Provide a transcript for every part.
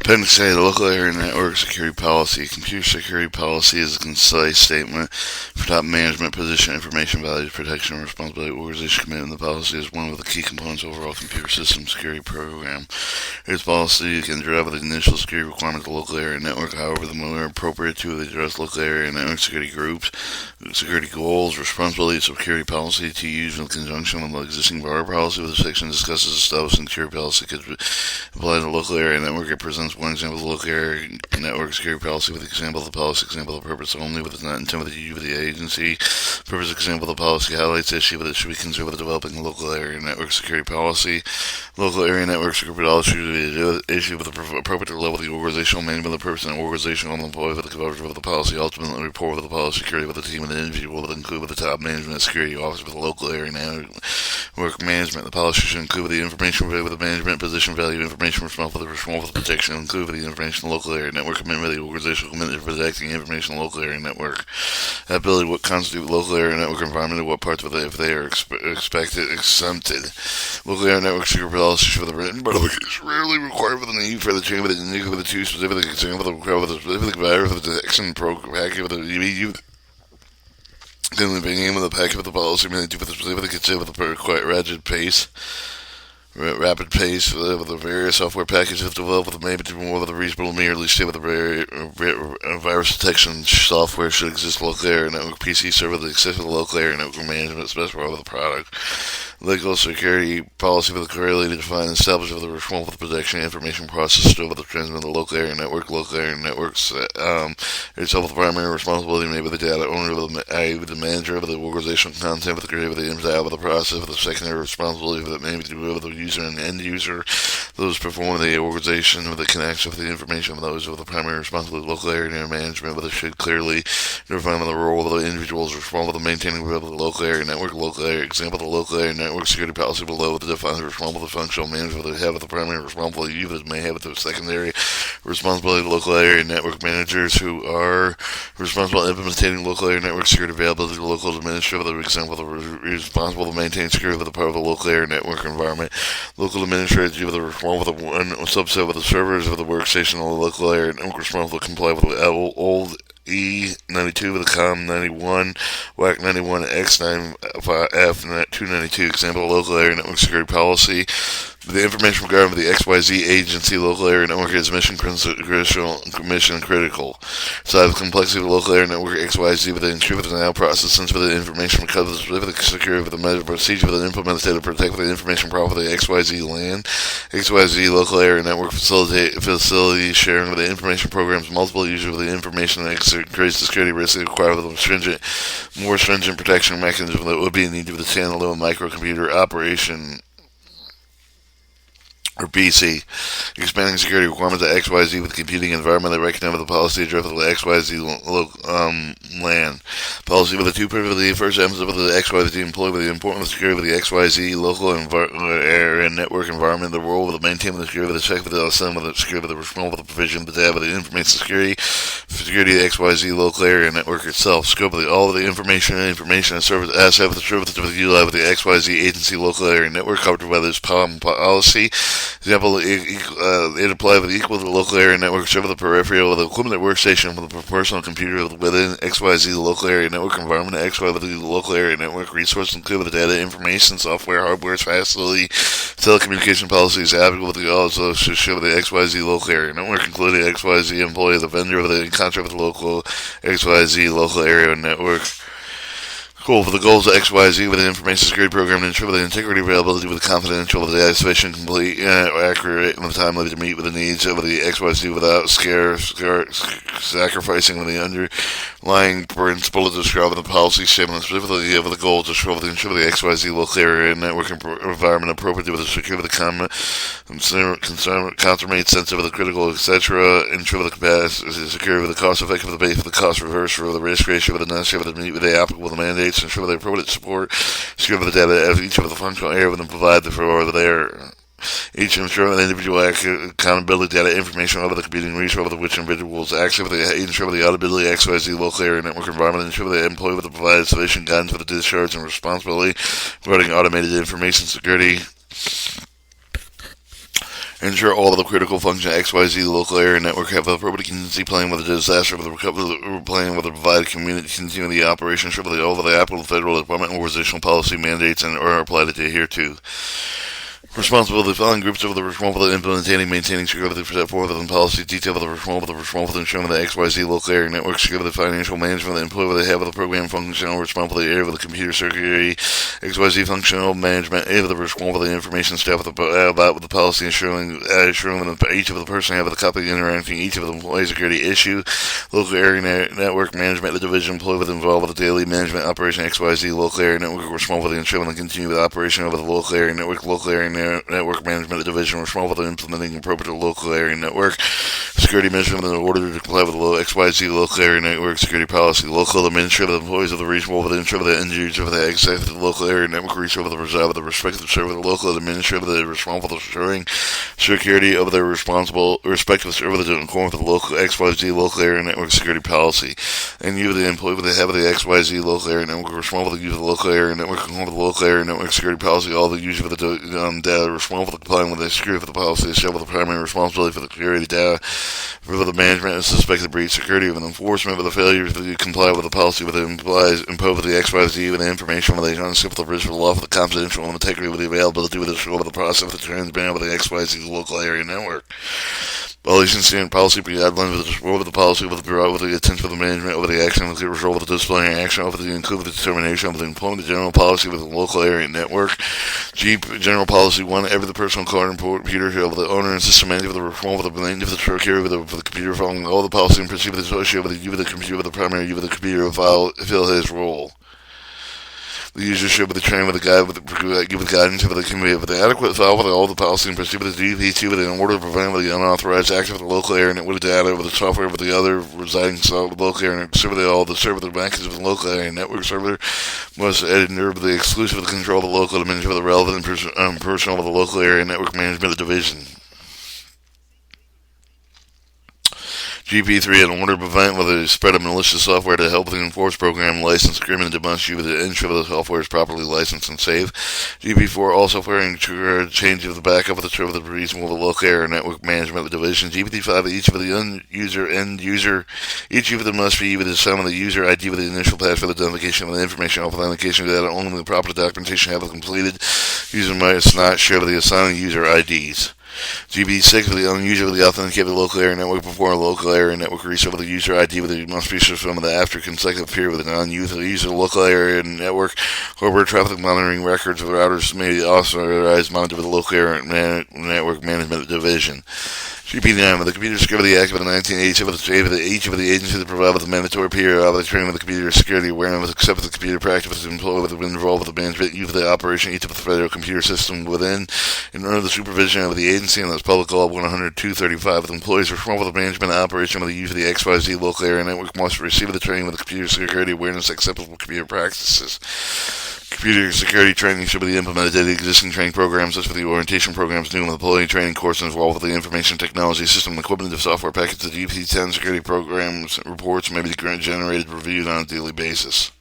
Appendix A, the local area network security policy. Computer security policy is a concise statement for top management position, information values, protection, and responsibility. Organization commitment. The policy is one of the key components of overall computer system security program. Its policy can drive the initial security requirements of the local area network. However, the more appropriate to address local area network security groups, security goals, responsibilities, security policy to use in conjunction with the existing broader policy. With the section discusses establishing security policy could apply to the local area network. It presents one example of the local area network security policy with example of the policy, example of the purpose only, with it's not intended to use with the agency. Purpose example of the policy highlights the issue, but it should be considered with developing a local area network security policy. Local area network security policy should be issued with the appropriate level of the organizational management of the purpose and organizational employee with the coverage of the policy. Ultimately, report with the policy security with the team and the individual will include with the top management security office with the local area network management. The policy should include the information with the management position value information responsible for protection, include the information local area network commitment, the organizational commitment to protecting information local area network ability, what constitutes local area network environment, and what parts of it, if they are expected exempted. Local area network security policy for the written but is rarely required for the need for the chain with the unique with the two specific example of the specific virus of the detection program packet with the EU. Then the beginning of the packet with the policy may do with the specific consider with the quite rapid pace with the various software packages developed with maybe more with a reasonable merely state with the virus detection software should exist local area network PC server that exists with the local area network management specified with the product. Legal security policy for the clearly defined and established with the responsible for the protection information process still with the transmit of the local area networks itself the primary responsibility made by the data owner with the manager of the organizational content with the creator with the inside with the process with the secondary responsibility that may be with the user and end user, those performing the organization with the connection with the information of those with the primary responsibility local area management with it should clearly define the role of the individuals responsible for maintaining the local area network, local area example the local area network security policy below with the defines responsible for functional management they have with the primary responsibility users may have with the secondary responsibility of local area network managers who are responsible for implementing local area network security availability to local administrator for example the responsible to maintain security for the part of the local area network environment. Local administrators with the responsible for one subset with the servers of the workstation of the local area network responsible to comply with the old E92 with the COM91, WAC 91, X9F 292. Example, local area network security policy. The information regarding the XYZ agency local area network is mission critical. So the complexity of the local area network XYZ with the intrusive now process sensitive information because of the specific security of the measure procedure with an implemented state to protect the information property of the XYZ land. XYZ local area network facility sharing with the information programs multiple users with the information that creates the security risk required with a more stringent protection mechanism that would be needed with the standalone microcomputer operation or BC, expanding security requirements at XYZ with computing environment that recognize the policy address of the XYZ land. Policy with the two purposes. The first emphasis of the XYZ employee with the importance of security with the XYZ local area network environment, the role of the maintaining the security with the check with the assembly with the security with the responsible for the provision of the data with the information security of the XYZ local area network itself, scope of all of the information and service asset with the services with the UI with the XYZ agency local area network covered by this policy. Example, it applies with equal to the local area network server the peripheral with the equipment workstation with a personal computer within XYZ the local area network environment, XY with the local area network resource include with the data, information, software, hardware, facility, telecommunication policies applicable with the also should show the XYZ local area network, including the XYZ employee, the vendor with the contract with the local XYZ local area network. Cool. For the goals of XYZ with the information security program to ensure the integrity, availability, with the confidential, with the data sufficient, complete, accurate, and timely to meet with the needs of the XYZ without sacrificing the underlying principle described in the policy statement, specifically of the goals to ensure the XYZ local area network environment appropriate with the security of the consummate sensitive of the critical, etc. Ensure the capacity, security with the cost effective, the base, with the cost reverse, for the risk ratio, with the necessary, with the meet with the applicable the mandates. Ensure the appropriate support, secure the data of each of the functional area with them provide for their each ensure the individual accountability data information over the computing resource with which individuals access with the ensure the auditability XYZ local area network environment, ensure the employee with the provided sufficient guidance for the discharge and responsibility regarding automated information security. Ensure all of the critical function XYZ local area network have a appropriate contingency plan with a disaster with a recovery plan with a provided community continue the operation. Ensure that all of the applicable federal department organizational policy mandates and are applied to adhere to. Responsibility. The following groups of the responsible for implementing, maintaining security for set forth within policy detail of the responsible for ensuring the XYZ local area network security, financial management, the employee with the head of the program functional responsible area of the computer security, XYZ functional management, area of the responsible the information staff with the policy ensuring that each of the person have the copy interacting each of the employee security issue, local area network management, the division employee with involved with the daily management operation XYZ local area network responsible for ensuring the continued operation of the local area network management division responsible for implementing appropriate local area network security measurement in order to comply with the XYZ local area network security policy. Local administrative employees of the region will ensure the end user of the executive local area network reach over the reside of the respective server. The local administrator that is responsible for ensuring security of their respective server that conform with the local XYZ local area network security policy. And you, the employee with the head of the XYZ local area network responsible for the use of the local area network conform with the local area network security policy. All the users of the data responsible for complying with the security for the policy shall have the primary responsibility for the security data for the management of suspected breach security of an enforcement of the failure to comply with the policy with implies impose the XYZ with the information with the unacceptable risk of the law for the confidential and integrity with the availability with the scope of the process of the transmission of the XYZ local area network. Violation standard policy guidelines with the support of the policy with the attention of the management over the action with the result of the disciplinary action over the include the determination of the employment of the general policy with the local area network. General policy 1. Every the personal card and computer of the owner and system manager of the reform of the blame of the security for the computer following all the policy and procedure associated with the use of the computer with the primary use of the computer fill his role. The user should be the trained with the guide give the guidance of the committee with the adequate file with all the policy and procedure with the DP2 with in order to prevent with the unauthorized access of the local area network data with the software with the other residing local area network server. All the server the bankers of the local area network server must adhere to the exclusive control of the local administrator of the relevant personnel of the local area network management division. GP3, in order to prevent the spread of malicious software to help the enforce program license agreement to must use to ensure the software is properly licensed and safe. GP4, all software ensure change of the backup of the server the reasonable the local area network management division. GPT5, each of the end user, each of them must be with the sum of the user ID with the initial password identification of the information authentication data only the proper documentation have completed. User must not share the assigned user IDs. GB6 for the unusual the authenticated local area network before a local area network reach over the user ID with it must be from the after consecutive period with a non-user local area network corporate traffic monitoring records of routers may be authorized monitor with the local area network management division. GP9, with the Computer Security Act of 1987, each of the agencies that provide with the mandatory period of the training with the computer security awareness, except with the computer practice, with employee with involved with the management, use of the operation, each of the federal computer system within, and under the supervision of the agency, and that's Public Law 102.35, with employees responsible for the management and operation of the use of the XYZ local area network must receive the training with the computer security awareness, acceptable computer practices. Computer security training should be implemented in the existing training programs, such as the orientation programs, new employee training courses involved with the information technology system, equipment of software packages, the GPT-10 security programs reports may be generated, reviewed on a daily basis.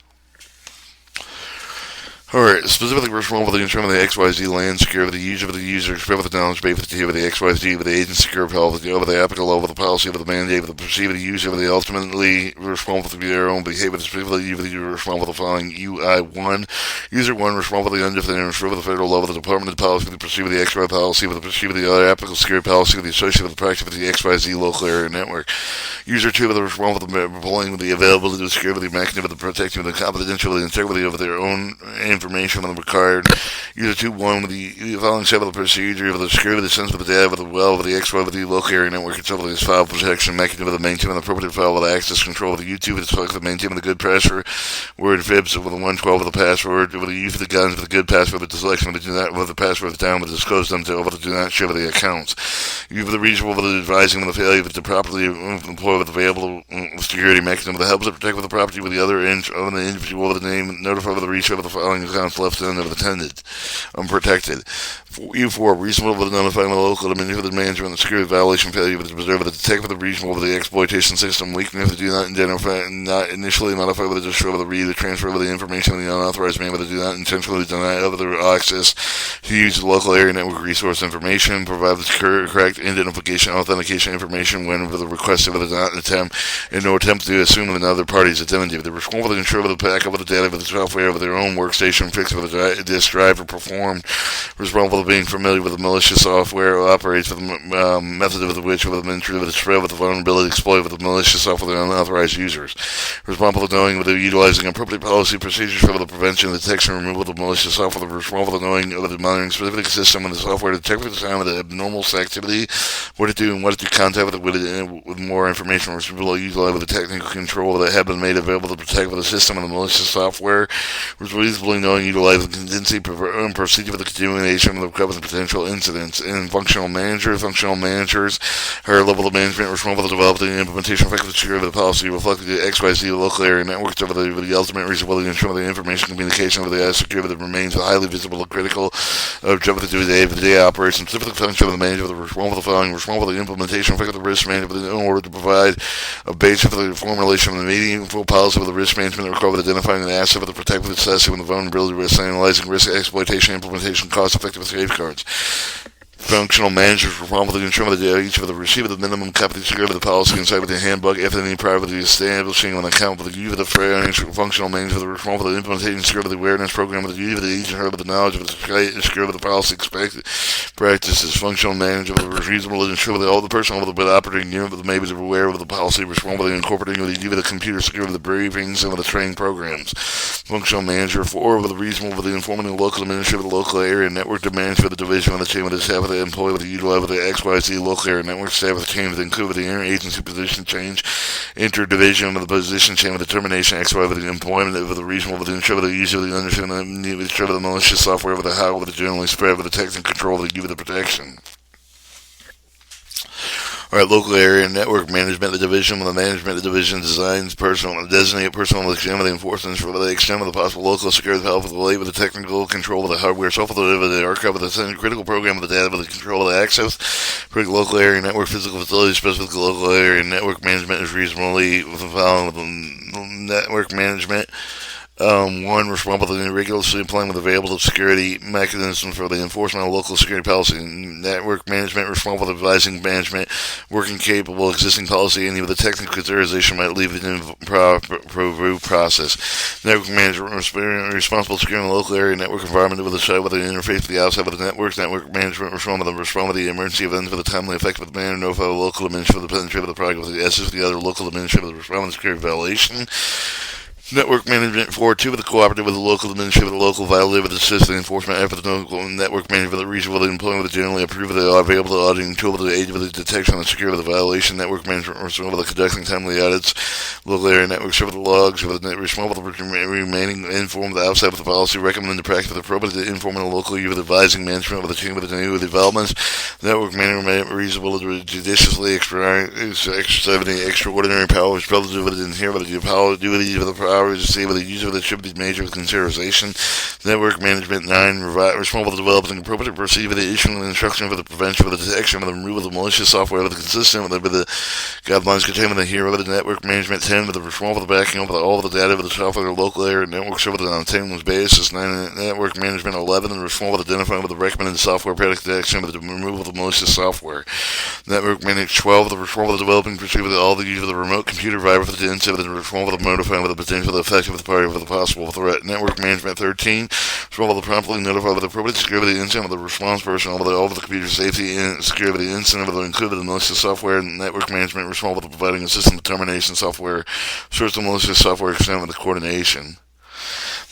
Alright, specifically responsible for the ensuring of the XYZ land secure with the user of the user, spread with the knowledge base with the XYZ, with the agent secure policy, over the applicable law, with the policy of the mandate, with the perceived of the user, with the ultimately responsible for their own behavior, specifically with the user responsible for the following UI1, user 1 responsible for the under the federal law, with the department of the policy, with the perceived of the XY policy, with the perceived of the other applicable security policy, with the associated with the practice of the XYZ local area network. User 2 with the responsible for the deploying with the availability of the security, the mechanism of the protection of the confidentiality and integrity of their own information on the required user 2.1 with the following step of the procedure of the security of the sense of the data with the well with the XY with the local area network itself with this file protection mechanism of the maintain of the appropriate file with the access control of the YouTube with the maintain of the good password word Fips with the 112 with the password with the use of the guns with the good password with the selection with the do not with the password down with the disclose them to over the do not share with the accounts. You have the reasonable with the advising of the failure with the properly employ with available security mechanism with the help to protect with the property with the other inch of the individual with the name notify with the reach of the following accounts left unprotected. U4, reasonable to notify the local administrative management of the security violation failure of the preserve of the detect with the reasonable of the exploitation system weakness if they do not identify and not initially modify with the destroy with the read the transfer of the information of the unauthorized man with the do not intentionally deny other access to use the local area network resource information, provide the correct identification authentication information when the request of the not attempt and no attempt to assume that another party's identity. They're responsible to ensure the backup of the data of the software of their own workstation, fix of the disk drive or performed, responsible for being familiar with the malicious software operates with the method of which with the entry of the spread with the vulnerability exploit with the malicious software of the unauthorized users. Responsible for knowing whether utilizing appropriate policy procedures for the prevention, detection, and removal of the malicious software. Responsible for knowing of the monitoring specific system and the software to detect the time of the abnormal activity, what to do and what to contact with more information. Responsible to utilize with the technical control that have been made available to protect with the system and the malicious software. Reasonably knowing utilize the contingency procedure for the continuation of the recovery potential incidents. And functional managers higher level of management responsible for developing the implementation effective security of the policy reflecting the XYZ local area networks over the ultimate reasonable to ensure the information communication of the security that remains highly visible and critical objective to the day-to-day operation. Specifically function of the manager of the responsible for the implementation effective the risk management in order to provide a basis for the formulation of the meaningful policy of the risk management that recover identifying the asset of the protective assessing and the vulnerability risk analyzing risk exploitation implementation cost effective safeguards. Functional managers responsible to ensure that each of the receive the minimum copy of the policy inside with the handbook if any prior to the establishing an account with the use of the functional manager the responsible for the implementation security of the awareness program with the use of the agent of the knowledge of the security of the policy expected practices. Functional manager was reasonable to ensure that all the personnel of the operating unit with the maybe aware of the policy responsible for incorporating the use of the computer security of the briefings and of the training programs. Functional manager for with the reasonable for the informing the local administrator of the local area network demands for the division of the chain with the staff of the employee with the utilize with the XYZ local area network staff with the change with the include with the interagency position change, interdivision with the position chain with the termination XY with the employment with the reasonable with the ensure with the use of the understanding with the ensure with the malicious software with the how with the generally spread with the text and control with the give the protection. Alright, local area network management, the division with the management, the division designs personal, designate personal examine the enforcement for the extent of the possible local security help with the late with the technical control of the hardware, software with the archive with the critical program with the data with the control of the access, for local area network, physical facilities, specific local area network management is reasonably following with the network management. One, responsible for the rigorously applying with available security mechanisms for the enforcement of local security policy. Network management, responsible for advising management, working capable existing policy, any of the technical consideration might leave it in the process. Network management, responsible for securing the local area network environment with the site with the interface with the outside of the network. Network management, responsible for the emergency events for the timely effective manner, notify the local administrator of the penetrative of the product with the SS of the other local administrator of the responding to security violation. Network management for two with the cooperative with the local administrator with the local violator with the system enforcement effort the local network management the regional with the employment with the generally approved with the available auditing tool with the aid with the detection and security of the violation. Network management responsible for the conducting timely audits. Local area network server the logs with the responsible for remaining informed outside of the policy. Recommend the practice of the appropriate to inform the local you with advising management with the team with the new developments. Network management reasonable to judiciously exercising extraordinary powers relative with the inherent with the power duties of the power to say with the user that should be major with consideration. Network management 9 responsible for developing appropriate procedure for the issuing of instruction for the prevention for the detection of the removal of the malicious software with the consistent with the guidelines contained with the here with the network management 10 with the responsible for the backing up with all of the data with the software local area network server on a timeless basis. 9 network management 11 and responsible for identifying with the recommended software product detection with the removal of the malicious software. Network management 12 the responsible for developing procedure with all the use of the remote computer driver for the incident with the responsible for notifying with the potential the effect of the party for the possible threat. Network management 13 responsible to promptly notify with the appropriate security incident with the response personnel with all of the computer safety and security incident with the included the malicious software. Network management responsible for providing a system determination software source of malicious software extent with the coordination.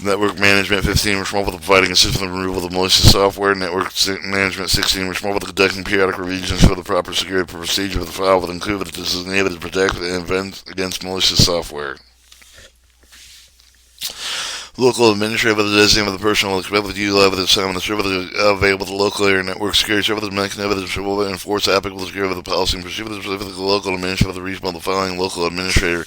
Network management 15 responsible for providing a system of removal of the malicious software. Network management 16 responsible for conducting periodic revisions for the proper security procedure of the file with included this is enabled to protect and prevent against malicious software. Local administrator of the designated of the person will expect with you level the sound the service available to local area network security service mechanism will enforce applicable security of the policy and procedure specific to the local administrator of the region of the following local administrator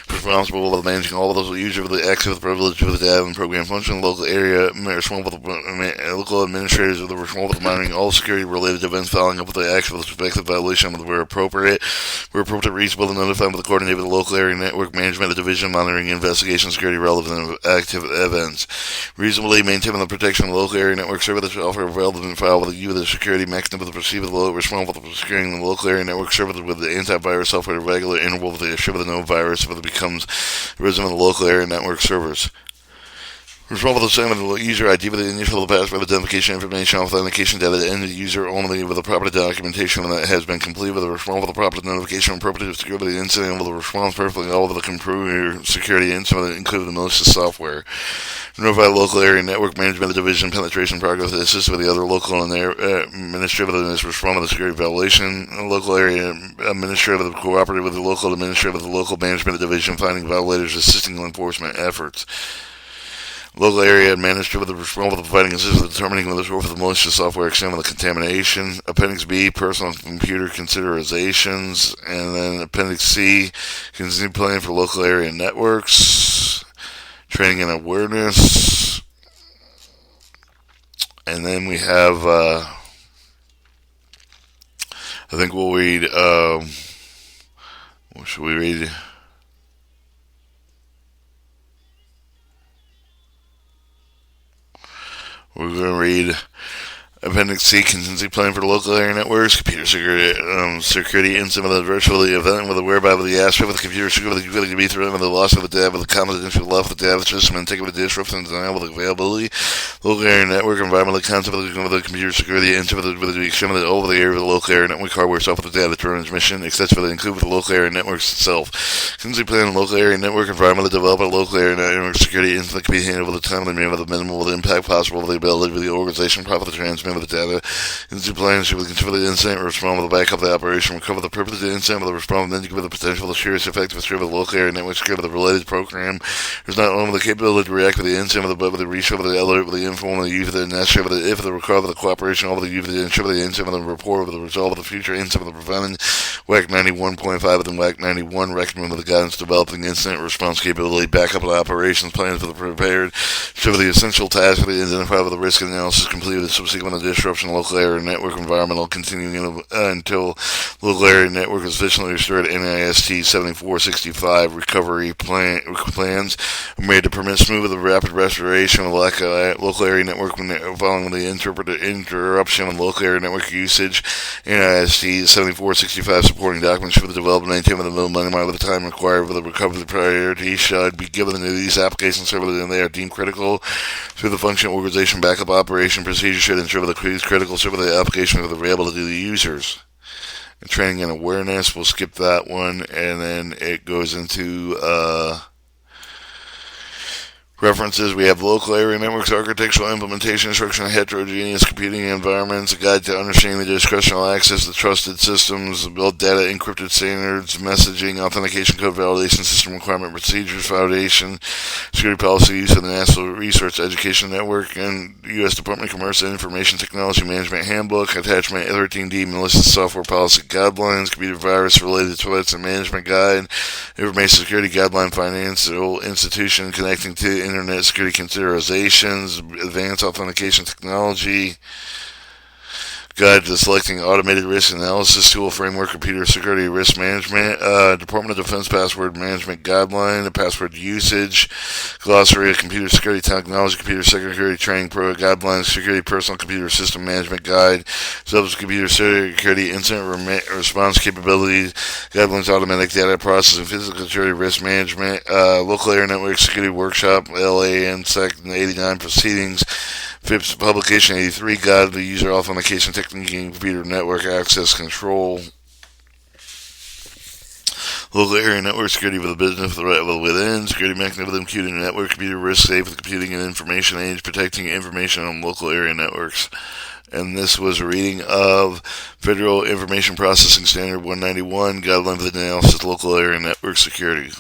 responsible for managing all of those users of the access the privilege of the data and program function local area responsible for the local administrators of the responsible for monitoring all security related events following up with the action of the suspected violation where appropriate reasonable and notified with the coordinated with the local area network management the division monitoring investigation security relevant active events. Reasonably maintaining the protection of the local area network service offer relevant file with you the security mechanism with the receiver the local responsible for securing the local area network service with the antivirus software regular interval with the issue of the no virus if it becomes resident of the local area network servers. Responsible for the same of the user ID with the initial of the password identification information authentication data to end the user only with the proper documentation that has been completed with the response for the proper notification and appropriate security incident with the response perfectly all of the computer security incident including the malicious software. Notify local area network management division penetration progress to assist with the other local and administrative in this response to the security violation. Local area administrative cooperative with the local administrative of the local management division finding violators assisting in enforcement efforts. Local area administrator with the responsible for providing assistance with determining whether or for the malicious software extent of the contamination. Appendix B, personal computer considerations. And then Appendix C, continue planning for local area networks. Training and awareness. And then we have, I think we'll read, what should we read? We're going to read Appendix C, contingency plan for local area networks, computer security incident with the virtual event with the whereby with the aspect with the computer security to be threatened with the loss of the data with the confidential loss of the data system and take with the disruption and denial with the availability. Local area network environmental concept with the computer security incident with the extent of the over the area of the local area network hardware software data transmission, etc. that include with the local area networks itself. Contingency plan local area network environmental development local area network security incident can be handled with the time limit with the minimal impact possible with the ability of the organization properly transmit with the data. Into plans should consider the incident, respond with the backup of the operation, recover the purpose of the incident with the response, and then give the potential of the serious effect of the local area network security with the related program. There's not only the capability to react with the incident, but with the reach over the alert, with the inform, with the use of the necessary, with the if the recover, the cooperation, over the use of the ensure the incident, with the report, with the resolve of the future incident, with the preventing WAC 91.5 within WAC 91, recommend with the guidance developing incident response capability, backup of the operations plans for the prepared, show the essential tasks for the identify with the risk analysis completed, the subsequent disruption local area network environmental continuing until local area network is efficiently restored. NIST 7465 recovery plans are made to permit smooth and rapid restoration of local area network following the interruption of local area network usage. NIST 7465 supporting documents for the development and maintainment of the money by the time required for the recovery priority should be given to these applications servers and they are deemed critical through the function organization backup operation procedure should ensure the critical server the application are available to the users. And training and awareness, we'll skip that one, and then it goes into references. We have local area networks, architectural implementation, instruction of heterogeneous computing environments, a guide to understanding the discretional access to trusted systems, build data encrypted standards, messaging, authentication code validation system requirement procedures, foundation, security policy use of the National Research Education Network, and U.S. Department of Commerce and Information Technology Management Handbook, attachment 13D, malicious software policy guidelines, computer virus related threats and management guide, information security guideline, financial institution connecting to internet security considerations, advanced authentication technology, guide to selecting automated risk analysis tool framework, computer security risk management, Department of Defense password management guideline, password usage, glossary of computer security technology, computer security training pro guidelines, security personal computer system management guide, subs computer security incident response capabilities, guidelines, automatic data processing, physical security risk management, local area network security workshop, LAN Section 89 proceedings, Fips publication 83, guide to user authentication technique and computer network access control. Local area network security for the business within, security mechanism within computing network, computer risk safe with computing and information age, protecting information on local area networks. And this was a reading of Federal Information Processing Standard 191, guideline for the analysis of local area network security.